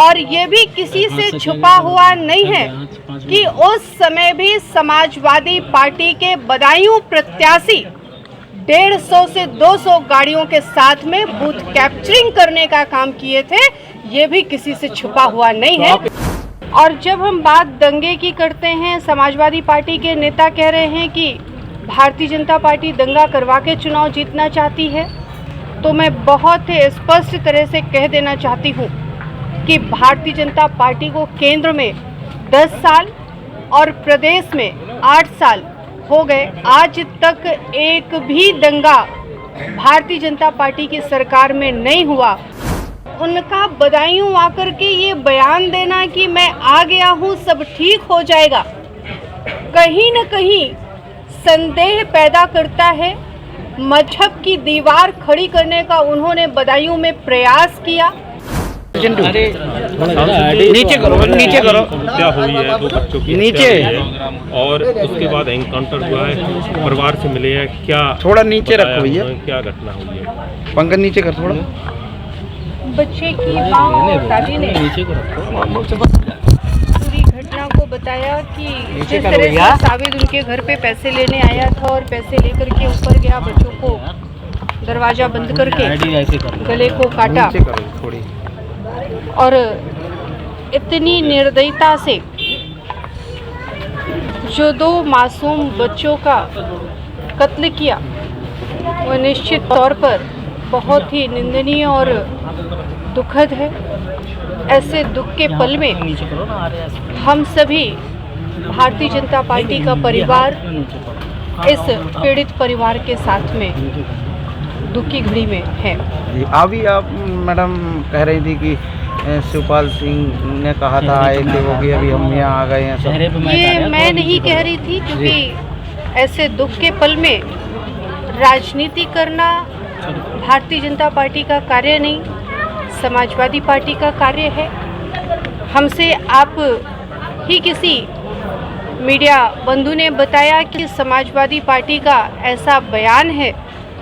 और ये भी किसी से छुपा हुआ नहीं है कि उस समय भी समाजवादी पार्टी के बदायूं प्रत्याशी 150 से 200 गाड़ियों के साथ में बूथ कैप्चरिंग करने का काम किए थे। ये भी किसी से छुपा हुआ नहीं है। और जब हम बात दंगे की करते हैं, समाजवादी पार्टी के नेता कह रहे हैं कि भारतीय जनता पार्टी दंगा करवा के चुनाव जीतना चाहती है, तो मैं बहुत ही स्पष्ट तरह से कह देना चाहती हूँ कि भारतीय जनता पार्टी को केंद्र में 10 साल और प्रदेश में 8 साल हो गए, आज तक एक भी दंगा भारतीय जनता पार्टी की सरकार में नहीं हुआ। उनका बदायूं आकर के ये बयान देना कि मैं आ गया हूँ, सब ठीक हो जाएगा, कहीं न कहीं संदेह पैदा करता है। मजहब की दीवार खड़ी करने का उन्होंने बदायूं में प्रयास किया। नीचे करो, नीचे करो। हत्या हुई है 2 बच्चों की नीचे और उसके बाद एनकाउंटर हुआ है, परिवार से मिले हैं, क्या थोड़ा नीचे रखो भैया, क्या घटना हुई है? पंकज नीचे कर थोड़ा। बच्चे की मां और दादी ने पूरी घटना को बताया कि जिस तरह से साबिद उनके घर पे पैसे लेने आया था और पैसे लेकर के ऊपर गया, बच्चों को दरवाजा बंद करके गले को काटा और इतनी निर्दयता से जो 2 मासूम बच्चों का कत्ल किया, वो निश्चित तौर पर बहुत ही निंदनीय और दुखद है। ऐसे दुख के पल में हम सभी भारतीय जनता पार्टी का परिवार इस पीड़ित परिवार के साथ में दुख की घड़ी में है। अभी आप मैडम कह रही थी कि शिवपाल सिंह ने कहा था आए थे वो कि अभी हम यहाँ आ गए हैं सब। ये मैं नहीं कह रही थी, क्योंकि ऐसे दुख के पल में राजनीति करना भारतीय जनता पार्टी का कार्य नहीं, समाजवादी पार्टी का कार्य है। हमसे आप ही किसी मीडिया बंधु ने बताया कि समाजवादी पार्टी का ऐसा बयान है,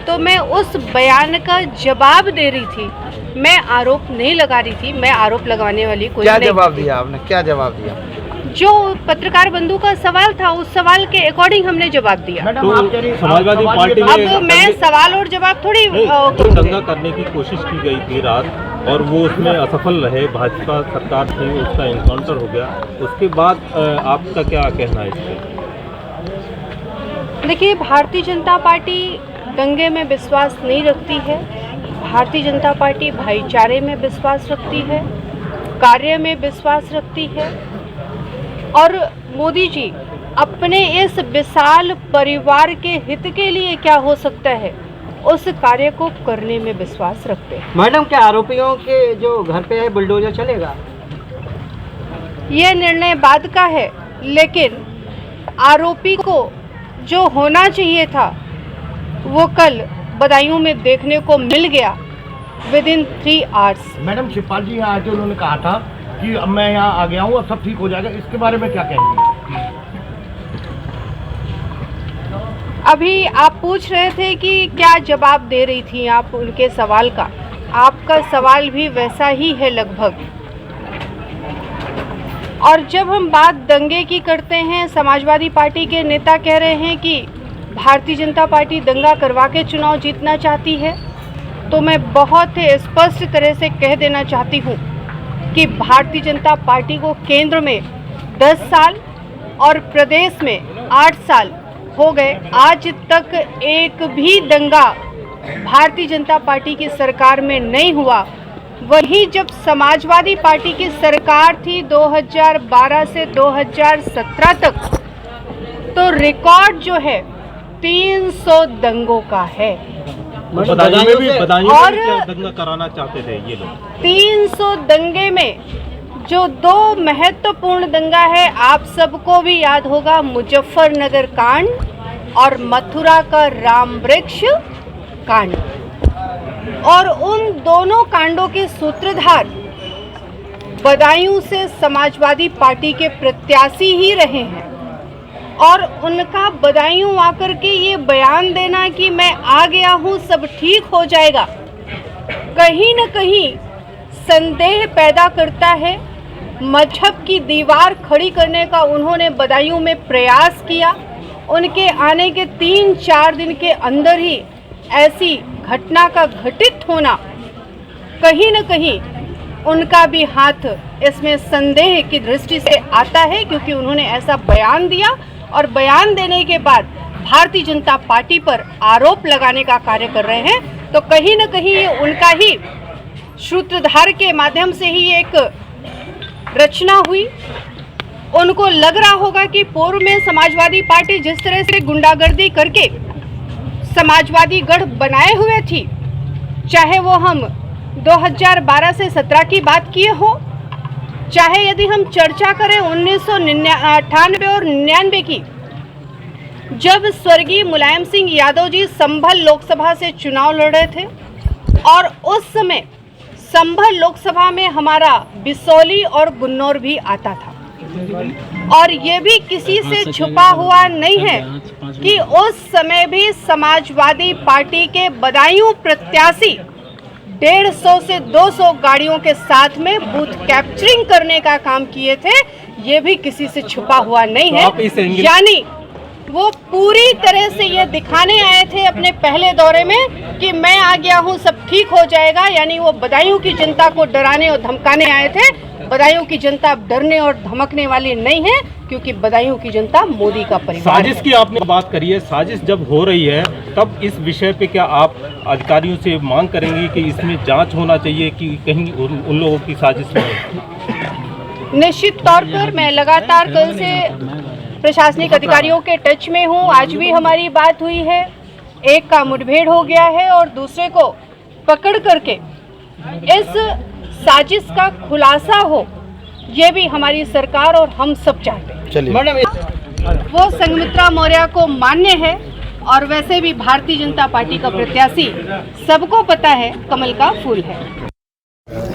तो मैं उस बयान का जवाब दे रही थी, मैं आरोप नहीं लगा रही थी। मैं आरोप लगाने वाली कोई नहीं। क्या जवाब दिया आपने, क्या जवाब दिया? जो पत्रकार बंधु का सवाल था, उस सवाल के अकॉर्डिंग हमने जवाब दिया। तो समाजवादी पार्टी में अब मैं सवाल और जवाब थोड़ी तो दंगा करने की कोशिश की गई थी रात और वो उसमें असफल रहे, भाजपा सरकार थी, उसका एनकाउंटर हो गया। उसके बाद आपका क्या कहना है इस पर? देखिए, भारतीय जनता पार्टी दंगे में विश्वास नहीं रखती है। भारतीय जनता पार्टी भाईचारे में विश्वास रखती है, कार्य में विश्वास रखती है और मोदी जी अपने इस विशाल परिवार के हित के लिए क्या हो सकता है, उस कार्य को करने में विश्वास रखते हैं। मैडम, क्या आरोपियों के जो घर पे है बुलडोजर चलेगा? यह निर्णय बाद का है, लेकिन आरोपी को जो होना चाहिए था वो कल बदायूं में देखने को मिल गया विदिन 3 आवर्स। मैडम, शिवपाल जी यहाँ आए थे, उन्होंने कहा था कि अब मैं यहाँ आ गया हूँ और सब ठीक हो जाएगा, इसके बारे में क्या कहेंगे? अभी आप पूछ रहे थे कि क्या जवाब दे रही थी आप उनके सवाल का। आपका सवाल भी वैसा ही है लगभग। और जब हम बात दंगे की करते हैं, समाजवादी पार्टी के नेता कह रहे हैं कि भारतीय जनता पार्टी दंगा करवा के चुनाव जीतना चाहती है, तो मैं बहुत ही स्पष्ट तरह से कह देना चाहती हूँ कि भारतीय जनता पार्टी को केंद्र में 10 साल और प्रदेश में 8 साल हो गए, आज तक एक भी दंगा भारतीय जनता पार्टी की सरकार में नहीं हुआ। वहीं जब समाजवादी पार्टी की सरकार थी 2012 से 2017 तक, तो रिकॉर्ड जो है 300 दंगों का है। बदायूं में भी क्या दंगा कराना चाहते थे ये लोग? 300 दंगे में जो 2 महत्वपूर्ण दंगा है, आप सबको भी याद होगा, मुजफ्फरनगर कांड और मथुरा का राम वृक्ष कांड। और उन दोनों कांडों के सूत्रधार बदायूं से समाजवादी पार्टी के प्रत्याशी ही रहे हैं। और उनका बदायूं आकर के ये बयान देना कि मैं आ गया हूँ, सब ठीक हो जाएगा, कहीं न कहीं संदेह पैदा करता है। मजहब की दीवार खड़ी करने का उन्होंने बदायूं में प्रयास किया। उनके आने के 3-4 दिन के अंदर ही ऐसी घटना का घटित होना, कहीं न कहीं उनका भी हाथ इसमें संदेह की दृष्टि से आता है, क्योंकि उन्होंने ऐसा बयान दिया और बयान देने के बाद भारतीय जनता पार्टी पर आरोप लगाने का कार्य कर रहे हैं। तो कहीं न कहीं ये उनका ही सूत्रधार के माध्यम से ही एक रचना हुई। उनको लग रहा होगा कि पूर्व में समाजवादी पार्टी जिस तरह से गुंडागर्दी करके समाजवादी गढ़ बनाए हुए थी, चाहे वो हम 2012 से 17 की बात किए हो, चाहे यदि हम चर्चा करें 1998 और 99 की, जब स्वर्गीय मुलायम सिंह यादव जी संभल लोकसभा से चुनाव लड़ रहे थे और उस समय संभल लोकसभा में हमारा बिसौली और गुन्नौर भी आता था। और ये भी किसी से छुपा हुआ नहीं है कि उस समय भी समाजवादी पार्टी के बदायूं प्रत्याशी 150 से 200 गाड़ियों के साथ में बूथ कैप्चरिंग करने का काम किए थे। ये भी किसी से छुपा हुआ नहीं है। यानी वो पूरी तरह से ये दिखाने आए थे अपने पहले दौरे में कि मैं आ गया हूँ, सब ठीक हो जाएगा। यानी वो बदायूं की जनता को डराने और धमकाने आए थे। बदायूं की जनता अब डरने और धमकने वाली नहीं है, क्योंकि बदायूं की जनता मोदी का परिवार है। साजिश की आपने बात करी है, साजिश जब हो रही है तब इस विषय पे क्या आप अधिकारियों से मांग करेंगे कि इसमें जांच होना चाहिए कि कहीं उन लोगों की साजिश नहीं है? निश्चित तौर पर मैं लगातार कल से प्रशासनिक अधिकारियों के टच में हूँ। आज भी हमारी बात हुई है। एक का मुठभेड़ हो गया है और दूसरे को पकड़ करके इस साजिश का खुलासा हो, ये भी हमारी सरकार और हम सब चाहते हैं। चलिए मैडम, वो संघमित्रा मौर्य को मान्य है और वैसे भी भारतीय जनता पार्टी का प्रत्याशी सबको पता है कमल का फूल है।